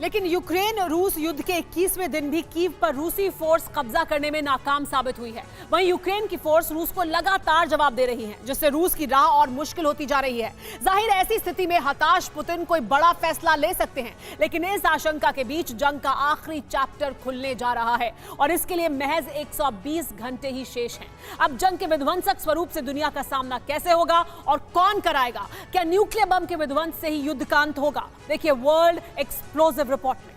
लेकिन यूक्रेन रूस युद्ध के 21वें दिन भी कीव पर रूसी फोर्स कब्जा करने में नाकाम साबित हुई है। वहीं यूक्रेन की फोर्स रूस को लगातार जवाब दे रही है, जिससे रूस की राह और मुश्किल होती जा रही है। जाहिर है ऐसी स्थिति में हताश पुतिन कोई बड़ा फैसला ले सकते हैं, लेकिन इस आशंका के बीच जंग का आखिरी चैप्टर खुलने जा रहा है और इसके लिए महज 120 घंटे ही शेष हैं। अब जंग के विध्वंसक स्वरूप से दुनिया का सामना कैसे होगा और कौन कराएगा? क्या न्यूक्लियर बम के विध्वंस से ही युद्ध का अंत होगा? देखिए वर्ल्ड एक्सप्लोसिव रिपोर्ट में।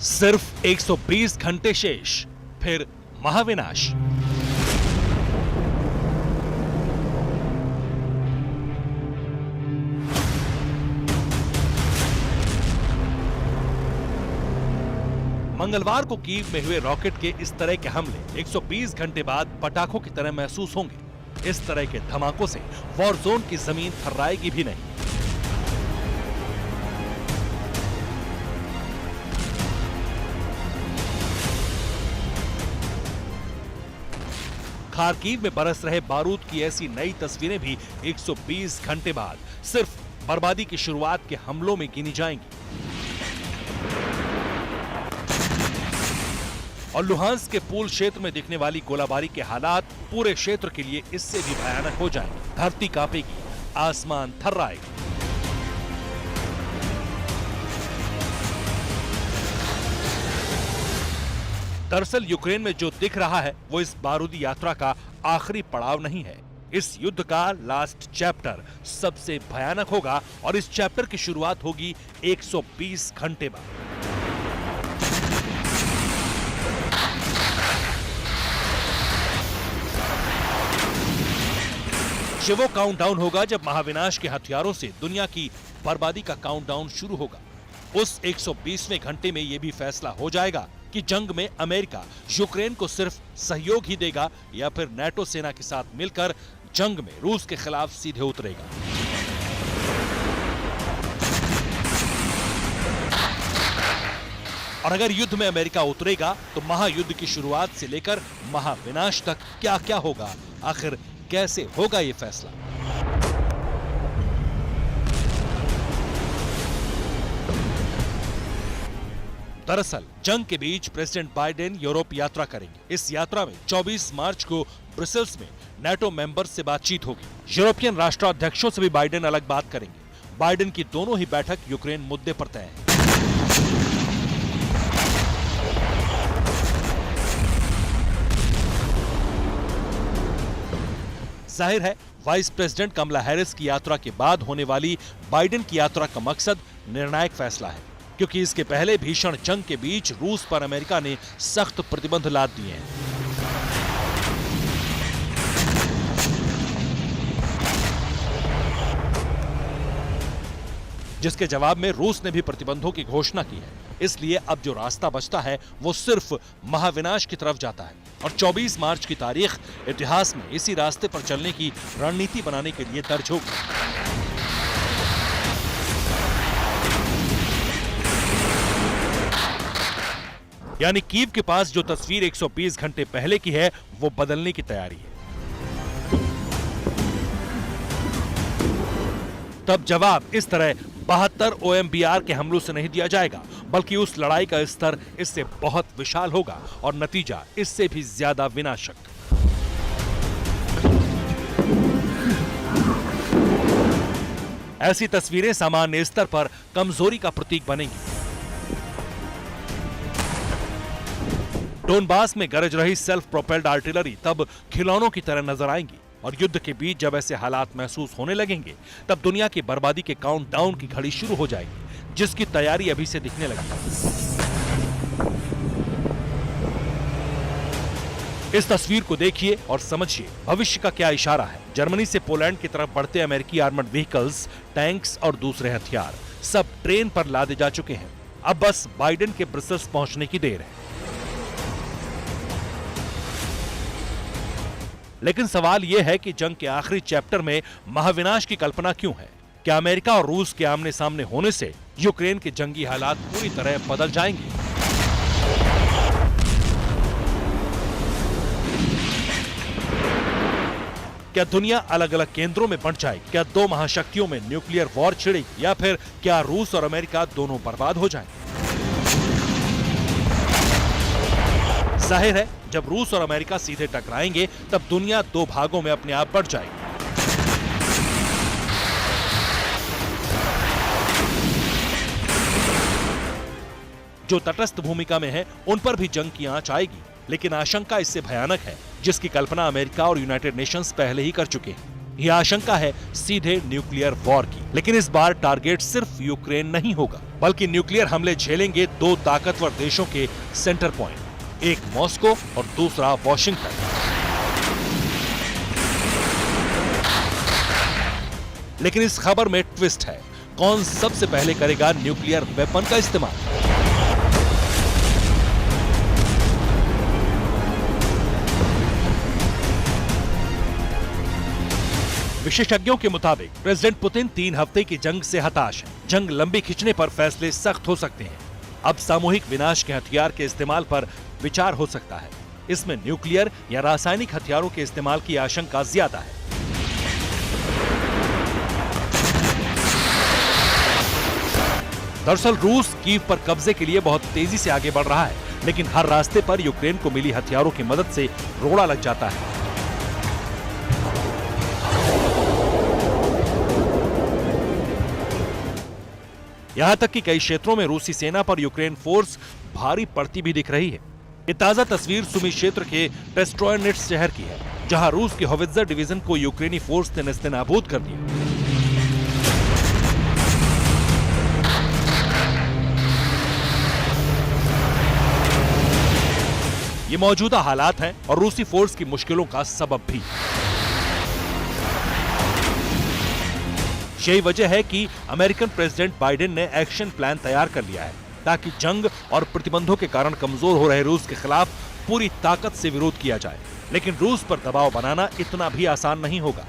सिर्फ 120 घंटे शेष, फिर महाविनाश। मंगलवार को कीव में हुए रॉकेट के इस तरह के हमले 120 घंटे बाद पटाखों की तरह महसूस होंगे। इस तरह के धमाकों से वॉर जोन की जमीन थर्राएगी भी नहीं। खार्किव में बरस रहे बारूद की ऐसी नई तस्वीरें भी 120 घंटे बाद सिर्फ बर्बादी की शुरुआत के हमलों में गिनी जाएंगी। और लुहांस्क के पूल क्षेत्र में दिखने वाली गोलाबारी के हालात पूरे क्षेत्र के लिए इससे भी भयानक हो जाएंगे। धरती कांपेगी, आसमान थर्राएगा। दरअसल यूक्रेन में जो दिख रहा है वो इस बारूदी यात्रा का आखिरी पड़ाव नहीं है। इस युद्ध का लास्ट चैप्टर सबसे भयानक होगा और इस चैप्टर की शुरुआत होगी 120 घंटे बाद। ये वो काउंटडाउन होगा जब महाविनाश के हथियारों से दुनिया की बर्बादी का काउंटडाउन शुरू होगा। उस 120वें घंटे में यह भी फैसला हो जाएगा कि जंग में अमेरिका यूक्रेन को सिर्फ सहयोग ही देगा या फिर नेटो सेना के साथ मिलकर जंग में रूस के खिलाफ सीधे उतरेगा। और अगर युद्ध में अमेरिका उतरेगा तो महायुद्ध की शुरुआत से लेकर महाविनाश तक क्या क्या होगा, आखिर कैसे होगा ये फैसला? दरअसल जंग के बीच प्रेसिडेंट बाइडेन यूरोप यात्रा करेंगे। इस यात्रा में 24 मार्च को ब्रसेल्स में नेटो मेंबर्स से बातचीत होगी। यूरोपियन राष्ट्राध्यक्षों से भी बाइडेन अलग बात करेंगे। बाइडेन की दोनों ही बैठक यूक्रेन मुद्दे पर तय है। जाहिर है वाइस प्रेसिडेंट कमला हैरिस की यात्रा के बाद होने वाली बाइडेन की यात्रा का मकसद निर्णायक फैसला है, क्योंकि इसके पहले भीषण जंग के बीच रूस पर अमेरिका ने सख्त प्रतिबंध लाद दिए हैं। जिसके जवाब में रूस ने भी प्रतिबंधों की घोषणा की है। इसलिए अब जो रास्ता बचता है वो सिर्फ महाविनाश की तरफ जाता है और 24 मार्च की तारीख इतिहास में इसी रास्ते पर चलने की रणनीति बनाने के लिए दर्ज होगी। यानी कीव के पास जो तस्वीर 120 घंटे पहले की है वो बदलने की तैयारी है। तब जवाब इस तरह 72 OMBR के हमलों से नहीं दिया जाएगा, बल्कि उस लड़ाई का स्तर इससे बहुत विशाल होगा और नतीजा इससे भी ज्यादा विनाशक। ऐसी तस्वीरें सामान्य स्तर पर कमजोरी का प्रतीक बनेंगी। डोनबास में गरज रही सेल्फ प्रोपेल्ड आर्टिलरी तब खिलौनों की तरह नजर आएंगी और युद्ध के बीच जब ऐसे हालात महसूस होने लगेंगे तब दुनिया की बर्बादी के काउंटडाउन की घड़ी शुरू हो जाएगी, जिसकी तैयारी अभी से दिखने लगी। इस तस्वीर को देखिए और समझिए भविष्य का क्या इशारा है। जर्मनी से पोलैंड की तरफ बढ़ते अमेरिकी आर्मर्ड व्हीकल्स, टैंक्स और दूसरे हथियार सब ट्रेन पर लादे जा चुके हैं। अब बस बाइडेन के ब्रसेल्स पहुंचने की देर है। लेकिन सवाल यह है कि जंग के आखिरी चैप्टर में महाविनाश की कल्पना क्यों है? क्या अमेरिका और रूस के आमने सामने होने से यूक्रेन के जंगी हालात पूरी तरह बदल जाएंगे? क्या दुनिया अलग अलग केंद्रों में बंट जाएगी? क्या दो महाशक्तियों में न्यूक्लियर वॉर छिड़ेगी, या फिर क्या रूस और अमेरिका दोनों बर्बाद हो जाएंगे? जाहिर है, जब रूस और अमेरिका सीधे टकराएंगे तब दुनिया दो भागों में अपने आप बंट जाएगी। जो तटस्थ भूमिका में हैं, उन पर भी जंग की आंच आएगी, लेकिन आशंका इससे भयानक है, जिसकी कल्पना अमेरिका और यूनाइटेड नेशंस पहले ही कर चुके हैं। यह आशंका है सीधे न्यूक्लियर वॉर की, लेकिन इस बार टारगेट सिर्फ यूक्रेन नहीं होगा, बल्कि न्यूक्लियर हमले झेलेंगे दो ताकतवर देशों के सेंटर पॉइंट, एक मॉस्को और दूसरा वॉशिंगटन। लेकिन इस खबर में ट्विस्ट है, कौन सबसे पहले करेगा न्यूक्लियर वेपन का इस्तेमाल? विशेषज्ञों के मुताबिक प्रेसिडेंट पुतिन 3 हफ्ते की जंग से हताश है। जंग लंबी खिंचने पर फैसले सख्त हो सकते हैं। अब सामूहिक विनाश के हथियार के इस्तेमाल पर विचार हो सकता है। इसमें न्यूक्लियर या रासायनिक हथियारों के इस्तेमाल की आशंका ज्यादा है। दरअसल रूस कीव पर कब्जे के लिए बहुत तेजी से आगे बढ़ रहा है, लेकिन हर रास्ते पर यूक्रेन को मिली हथियारों की मदद से रोड़ा लग जाता है। यहां तक कि कई क्षेत्रों में रूसी सेना पर यूक्रेन फोर्स भारी पड़ती भी दिख रही है। ये ताजा तस्वीर सुमी क्षेत्र के पेस्ट्रोयनिट्स शहर की है, जहां रूस के होवित्जर डिवीजन को यूक्रेनी फोर्स ने नेस्तनाबूद कर दिया। ये मौजूदा हालात हैं और रूसी फोर्स की मुश्किलों का सबब भी। यही वजह है कि अमेरिकन प्रेसिडेंट बाइडेन ने एक्शन प्लान तैयार कर लिया है, ताकि जंग और प्रतिबंधों के कारण कमजोर हो रहे रूस के खिलाफ पूरी ताकत से विरोध किया जाए। लेकिन रूस पर दबाव बनाना इतना भी आसान नहीं होगा।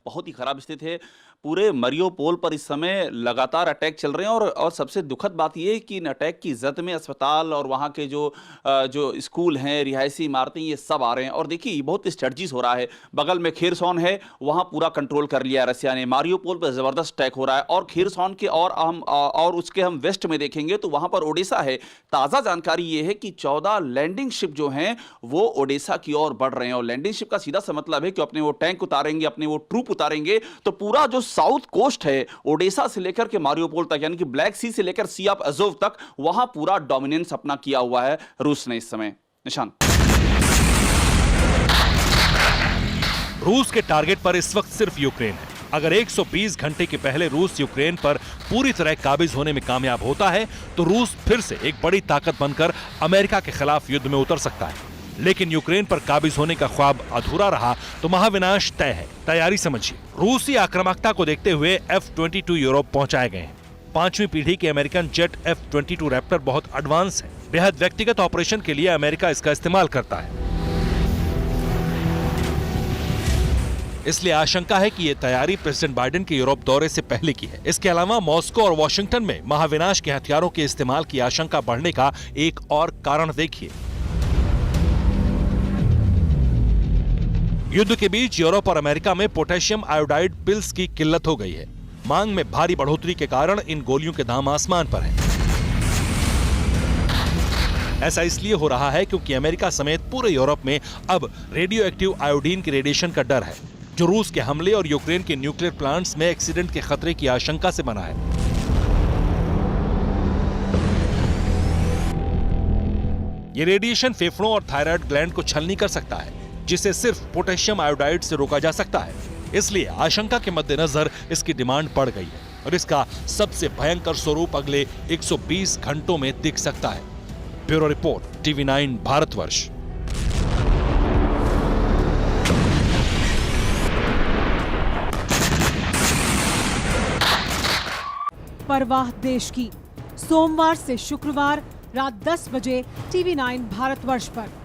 बहुत ही खराब स्थिति है। पूरे मरियोपोल पर इस समय लगातार अटैक चल रहे हैं और सबसे दुखद बात यह है कि इन अटैक की जद में अस्पताल और वहाँ के जो स्कूल हैं, रिहायशी इमारतें, ये सब आ रहे हैं। और देखिए बहुत स्ट्रेटजीज हो रहा है। बगल में खेरसॉन है, वहाँ पूरा कंट्रोल कर लिया रसिया ने। मारियोपोल पर जबरदस्त अटैक हो रहा है और खेरसॉन के और उसके हम वेस्ट में देखेंगे तो वहाँ पर ओडेसा है। ताज़ा जानकारी ये है कि 14 लैंडिंग शिप जो हैं वो ओडेसा की ओर बढ़ रहे हैं। और लैंडिंग शिप का सीधा सा मतलब है कि अपने वो टैंक उतारेंगे, अपने वो ट्रूप उतारेंगे, तो पूरा जो साउथ कोस्ट है ओडेसा से लेकर के मारियोपोल तक, यानी कि ब्लैक सी से लेकर सी ऑफ अजोव तक, वहां पूरा डोमिनेंस अपना किया हुआ है रूस ने इस समय। निशान, रूस के टारगेट पर इस वक्त सिर्फ यूक्रेन है। अगर 120 घंटे के पहले रूस यूक्रेन पर पूरी तरह काबिज होने में कामयाब होता है तो रूस फिर से एक बड़ी ताकत बनकर अमेरिका के खिलाफ युद्ध में उतर सकता है। लेकिन यूक्रेन पर काबिज होने का ख्वाब अधूरा रहा तो महाविनाश तय है। तैयारी समझिए। रूसी आक्रामकता को देखते हुए F-22 यूरोप पहुंचाए गए हैं। 5वीं पीढ़ी के अमेरिकन जेट F-22 रैप्टर बहुत एडवांस है। बेहद व्यक्तिगत ऑपरेशन के लिए अमेरिका इसका इस्तेमाल करता है। इसलिए आशंका है कि यह तैयारी प्रेसिडेंट बाइडेन के यूरोप दौरे से पहले की है। इसके अलावा मॉस्को और वॉशिंगटन में महाविनाश के हथियारों के इस्तेमाल की आशंका बढ़ने का एक और कारण देखिए। युद्ध के बीच यूरोप और अमेरिका में पोटेशियम आयोडाइड पिल्स की किल्लत हो गई है। मांग में भारी बढ़ोतरी के कारण इन गोलियों के दाम आसमान पर हैं। ऐसा इसलिए हो रहा है क्योंकि अमेरिका समेत पूरे यूरोप में अब रेडियो एक्टिव आयोडीन के रेडिएशन का डर है, जो रूस के हमले और यूक्रेन के न्यूक्लियर प्लांट्स में एक्सीडेंट के खतरे की आशंका से बना है। ये रेडिएशन फेफड़ों और थायराइड ग्लैंड को छलनी कर सकता है, जिसे सिर्फ पोटेशियम आयोडाइड से रोका जा सकता है। इसलिए आशंका के मद्देनजर इसकी डिमांड बढ़ गई है और इसका सबसे भयंकर स्वरूप अगले 120 घंटों में दिख सकता है। Bureau report, TV9 Bharatvarsh. परवाह देश की। सोमवार से शुक्रवार रात 10 बजे TV9 भारतवर्ष पर।